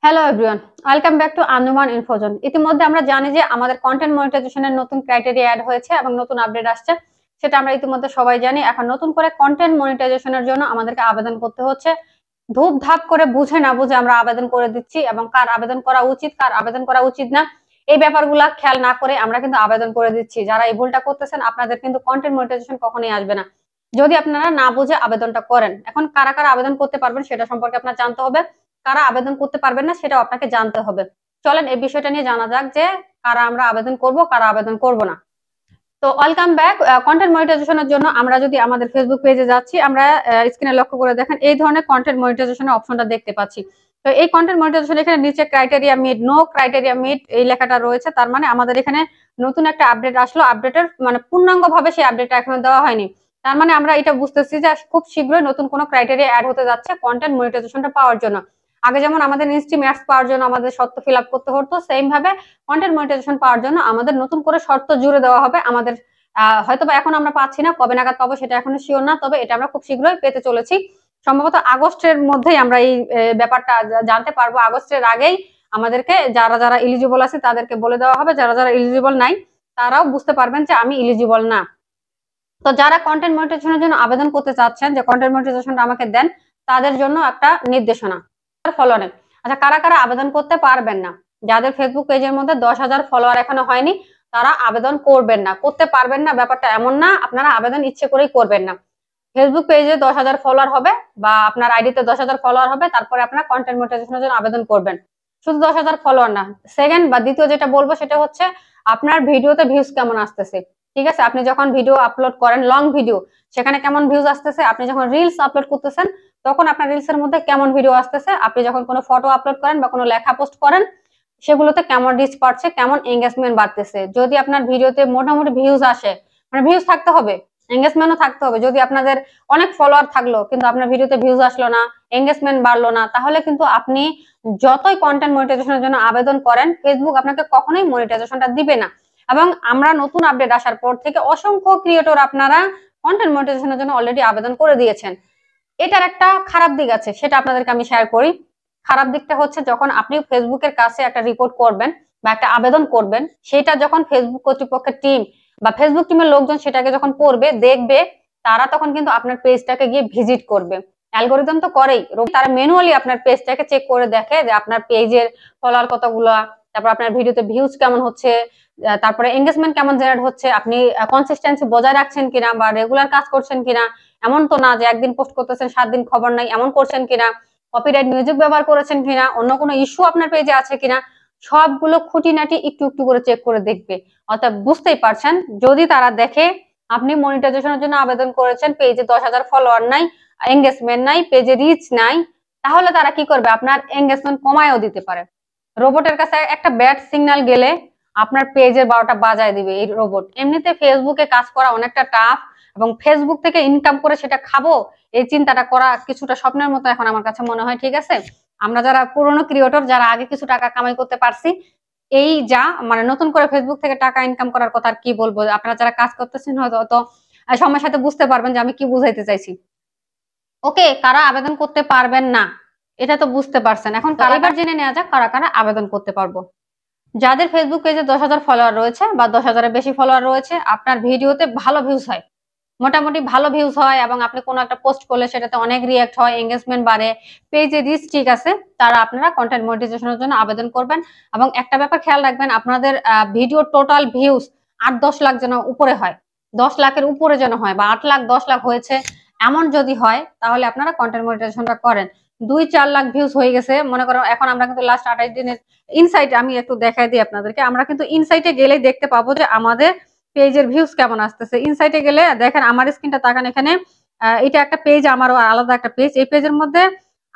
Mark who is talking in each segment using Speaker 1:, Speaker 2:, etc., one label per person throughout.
Speaker 1: Hello everyone, welcome back to Anjuman ইনফোজন। ইতিমধ্যে আমরা জানি যে আমাদের কন্টেন্ট মনিটাইজেশনের নতুন ক্রাইটেরিয়া অ্যাড হয়েছে এবং নতুন আপডেট আসছে, সেটা আমরা ইতিমধ্যে সবাই জানি। এখন নতুন করে কন্টেন্ট মনিটাইজেশনের জন্য আমাদেরকে আবেদন করতে হচ্ছে। ধূপ ধাপ করে বুঝে না বুঝে আমরা আবেদন করে দিচ্ছি এবং কার আবেদন করা উচিত কার আবেদন করা উচিত না এই ব্যাপারগুলা খেয়াল না করে আমরা কিন্তু আবেদন করে দিচ্ছি। যারা এই ভুলটা করতেছেন আপনাদের কিন্তু কন্টেন্ট মনিটাইজেশন কখনোই আসবে না যদি আপনারা না বুঝে আবেদনটা করেন। এখন কারা কারা আবেদন করতে পারবেন সেটা সম্পর্কে আপনার জানতে হবে, কারা আবেদন করতে পারবেন না সেটাও আপনাকে জানতে হবে। চলেন এই বিষয়টা নিয়ে জানা যাক যে কারা আমরা আবেদন করব কারা আবেদন করব না। তো ওয়েলকাম ব্যাক। কন্টেন্ট মনিটাইজেশনের জন্য আমরা যদি আমাদের ফেসবুক পেজে যাচ্ছি, আমরা স্ক্রিনে লক্ষ্য করে দেখেন এই ধরনের কন্টেন্ট মনিটাইজেশনের অপশনটা দেখতে পাচ্ছি। তো এই কন্টেন্ট মনিটাইজেশন এখানে নিচে criteria meet, no criteria meet এই লেখাটা রয়েছে। তার মানে আমাদের এখানে নতুন একটা আপডেট আসলো, আপডেটের মানে পূর্ণাঙ্গ ভাবে সেই আপডেটটা এখনো দেওয়া হয়নি। তার মানে আমরা এটা বুঝতেছি যে খুব শীঘ্রই নতুন কোনো ক্রাইটেরিয়া অ্যাড হতে যাচ্ছে কন্টেন্ট মনিটাইজেশনটা পাওয়ার জন্য। আগে যেমন আমাদের ইনস্টি ম্যাক্স পাওয়ার জন্য আমাদের শর্ত ফিল আপ করতে হতো, সেম ভাবে কন্টেন্ট মনিটাইজেশন পাওয়ার জন্য আমাদের নতুন করে শর্ত জুড়ে দেওয়া হবে। আমাদের হয়তোবা এখন আমরা পাচ্ছি না, কবে নাগাদ পাবো সেটা এখনো শিওর না, তবে এটা আমরা খুব শীঘ্রই পেতে চলেছি। সম্ভবত আগস্টের মধ্যেই আমরা এই ব্যাপারটা জানতে পারবো। আগস্টের আগেই আমাদেরকে যারা যারা ইলিজিবল আছে তাদেরকে বলে দেওয়া হবে, যারা যারা ইলিজিবল নাই তারাও বুঝতে পারবেন যে আমি ইলিজিবল না। তো যারা কন্টেন্ট মনিটাইজেশনের জন্য আবেদন করতে চাচ্ছেন যে কন্টেন্ট মনিটাইজেশনটা আমাকে দেন, তাদের জন্য একটা নির্দেশনা ফলো নেন। আচ্ছা, কারা কারা আবেদন করতে পারবেন না? যাদের ফেসবুক পেজের মধ্যে 10,000 ফলোয়ার এখনো হয়নি তারা আবেদন করবেন না, করতে পারবেন না ব্যাপারটা এমন না, আপনারা আবেদন ইচ্ছে করেই করবেন না। ফেসবুক পেজে 10,000 ফলোয়ার হবে বা আপনার আইডিতে 10,000 ফলোয়ার হবে, তারপরে আপনার কন্টেন্ট মনিটাইজেশনের জন্য আবেদন করবেন। শুধু 10,000 ফলোয়ার না, সেকেন্ড বা দ্বিতীয় যেটা বলবো সেটা হচ্ছে আপনার ভিডিওতে ভিউজ কেমন আসতেছে। ঠিক আছে, আপনি যখন ভিডিও আপলোড করেন লং ভিডিও, সেখানে কেমন ভিউজ আসতেছে। আপনি যখন রিলস আপলোড করতেছেন তখন আপনার রিলসের মধ্যে কেমন ভিডিও আসতেছে। আপনি যখন কোনো ফটো আপলোড করেন বা কোনো লেখা পোস্ট করেন সেগুলোতে কেমন রিচ পাচ্ছে, কেমন এঙ্গেজমেন্ট বাড়তেছে। যদি আপনার ভিডিওতে মোটামুটি ভিউজ আসে, মানে ভিউজ থাকতে হবে, এঙ্গেজমেন্টও থাকতে হবে। যদি আপনাদের অনেক ফলোয়ার থাকলো কিন্তু আপনার ভিডিওতে ভিউজ আসলো না, এঙ্গেজমেন্ট বাড়লো না, তাহলে কিন্তু আপনি যতই কন্টেন্ট মনিটাইজেশনের জন্য আবেদন করেন ফেসবুক আপনাকে কখনোই মনিটাইজেশনটা দিবে না। এবং আমরা নতুন আপডেট আসার পর থেকে অসংখ্য ক্রিয়েটর আপনারা কন্টেন্ট মনিটাইজেশনের জন্য অলরেডি আবেদন করে দিয়েছেন। এটার একটা খারাপ দিক আছে, সেটা আপনাদেরকে আমি শেয়ার করি। খারাপ দিকটা হচ্ছে যখন আপনি ফেসবুকের কাছে একটা রিপোর্ট করবেন বা একটা আবেদন করবেন, সেটা যখন ফেসবুক কর্তৃপক্ষের টিম বা ফেসবুক টিমের লোকজন সেটাকে যখন পড়বে দেখবে, তারা তখন কিন্তু আপনার পেজটাকে গিয়ে ভিজিট করবে। অ্যালগোরিদম তো করেই, তারা ম্যানুয়ালি আপনার পেজটাকে চেক করে দেখে যে আপনার পেজের ফলোয়ার কতগুলো, তারপর আপনার ভিডিওতে ভিউজ কেমন হচ্ছে, তারপরে এঙ্গেজমেন্ট কেমন জেনারেট হচ্ছে, আপনি কনসিস্টেন্সি বজায় রাখছেন কিনা বা রেগুলার কাজ করছেন কিনা। এমন তো না যে একদিন পোস্ট করতেছেন 7 দিন খবর নাই, এমন করছেন কিনা, কপিরাইট মিউজিক ব্যবহার করেছেন কিনা, অন্য কোনো ইস্যু আপনার পেজে আছে কিনা, সবগুলো খুঁটিনাটি একটু একটু করে চেক করে দেখবে। অর্থাৎ বুঝতেই পারছেন, যদি তারা দেখে আপনি মনিটাইজেশনের জন্য আবেদন করেছেন, পেজে 10,000 ফলোয়ার নাই, এঙ্গেজমেন্ট নাই, পেজে রিচ নাই, তাহলে তারা কি করবে, আপনার এঙ্গেজমেন্ট কমায়ও দিতে পারে। রোবটের কাছে একটা ব্যাড সিগন্যাল গেলে আপনার পেজের 12টা বাজায় দিবে এই রোবট। এমনিতে ফেসবুকে কাজ করা অনেকটা টাফ এবং ফেসবুক থেকে ইনকাম করে সেটা খাবো এই চিন্তাটা করা কিছুটা স্বপ্নের মতো এখন আমার কাছে মনে হয়। ঠিক আছে, আমরা যারা পুরনো ক্রিয়েটর, যারা আগে কিছু টাকা কামাই করতে পারছি, এই যা মানে নতুন করে ফেসবুক থেকে টাকা ইনকাম করার কথা আর কি বলবো। আপনারা যারা কাজ করতেছেন হয়তো অত সময়ের সাথে বুঝতে পারবেন যে আমি কি বুঝাইতে চাইছি। ওকে, কারা আবেদন করতে পারবেন না এটা তো বুঝতে পারছেন। এখন এবার জেনে নেওয়া যাক কারা কারা আবেদন করতে পারবো। যাদের ফেসবুক পেজে 10,000 ফলোয়ার রয়েছে বা 10,000-এর বেশি ফলোয়ার রয়েছে, আপনার ভিডিওতে ভালো ভিউজ হয়, মোটামুটি ভালো ভিউজ হয় এবং আপনি কোনো একটা পোস্ট করলে সেটাতে অনেক রিঅ্যাক্ট হয়, এঙ্গেজমেন্ট বাড়ে, পেজে রিচ ঠিক আছে, তারা আপনারা কন্টেন্ট মনিটাইজেশনের জন্য আবেদন করবেন। এবং একটা ব্যাপার খেয়াল রাখবেন, আপনাদের ভিডিও টোটাল ভিউজ 8-10 লাখ যেন উপরে হয়, 10 লাখের উপরে যেন হয়, বা 8 লাখ 10 লাখ হয়েছে এমন যদি হয় তাহলে আপনারা কন্টেন্ট মনিটাইজেশনটা করেন। 2-4 লাখ ভিউজ হয়ে গেছে মনে করো, এখন আমরা কিন্তু লাস্ট 28 দিনের ইনসাইটে আমি একটু দেখাই দিই আপনাদেরকে। আমরা কিন্তু ইনসাইটে গেলেই দেখতে পাবো যে আমাদের পেজের ভিউজ কেমন আসতেছে। ইনসাইটে গেলে দেখেন, আমার স্ক্রিনটা তাকান এখানে, এটা একটা পেজ, আমারও আলাদা একটা পেজ। এই পেজের মধ্যে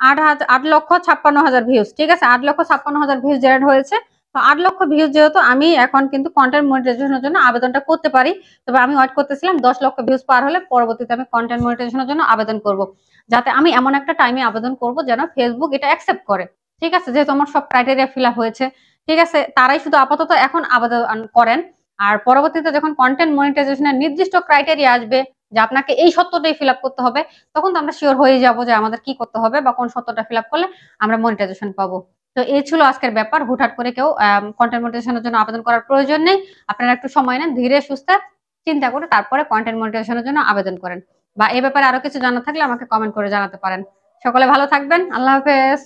Speaker 1: 8,56,000 ভিউজ। ঠিক আছে, 8,56,000 ভিউজ জেনারেট হয়েছে। তো 8 লক্ষ ভিউজ যেহেতু, আমি এখন কিন্তু কন্টেন্ট মনিটাইজেশনের জন্য আবেদনটা করতে পারি। তবে আমি ওয়েট করতেছিলাম 10 লক্ষ ভিউজ পার হলে পরবর্তীতে আমি কন্টেন্ট মনিটাইজেশনের জন্য আবেদন করব, যাতে আমি এমন একটা টাইমে আবেদন করব যেন ফেসবুক এটা অ্যাকসেপ্ট করে। ঠিক আছে, যেহেতু আমার সব ক্রাইটেরিয়া ফিল আপ হয়েছে, ঠিক আছে, তারাই শুধু আপাতত এখন আবেদন করেন। আর পরবর্তীতে যখন কন্টেন্ট মনিটাইজেশনের নির্দিষ্ট ক্রাইটেরিয়া আসবে যে আপনাকে এই সত্যটাই ফিল আপ করতে হবে, তখন তো আমরা শিওর হয়ে যাব যে আমাদের কি করতে হবে বা কোন সত্যটা ফিল আপ করলে আমরা মনিটাইজেশন পাবো। তো এই ছিল আজকের ব্যাপার। হুটহাট করে কেউ কন্টেন্ট মনিটাইজেশনের জন্য আবেদন করার প্রয়োজন নেই। আপনারা একটু সময় নেন, ধীরে সুস্থে চিন্তা করে তারপরে কন্টেন্ট মনিটাইজেশনের জন্য আবেদন করেন। বা এই ব্যাপারে আরো কিছু জানা থাকলে আমাকে কমেন্ট করে জানাতে পারেন। সকলে ভালো থাকবেন। আল্লাহ হাফেজ।